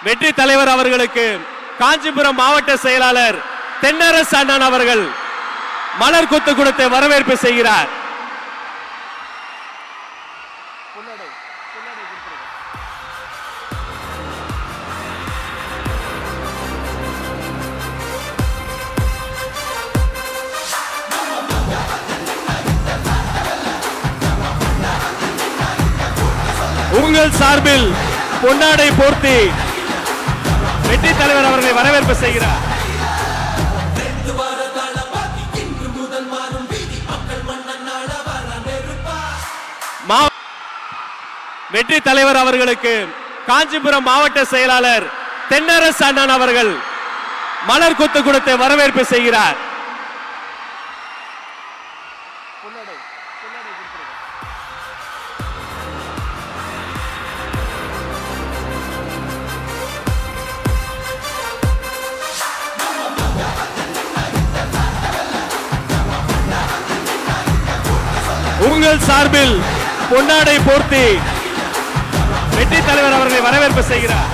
வெற்றி தலைவர் அவர்களுக்கு காஞ்சிபுரம் மாவட்ட செயலாளர் தென்னரசு அண்ணன் அவர்கள் மலர் கொத்து கொடுத்து வரவேற்பு செய்கிறார். உங்கள் சார்பில் பொன்னாடை போர்த்தி வெற்றி தலைவர் அவர்களை வரவேற்பு செய்கிறார். வெற்றி தலைவர் அவர்களுக்கு காஞ்சிபுரம் மாவட்ட செயலாளர் தென்னரசு அண்ணன் அவர்கள் மலர் கொத்து கொடுத்து வரவேற்பு செய்கிறார். உங்கள் சார்பில் பொன்னாடை போர்த்தி வெற்றி தலைவர் அவர்களை வரவேற்பு செய்கிறார்.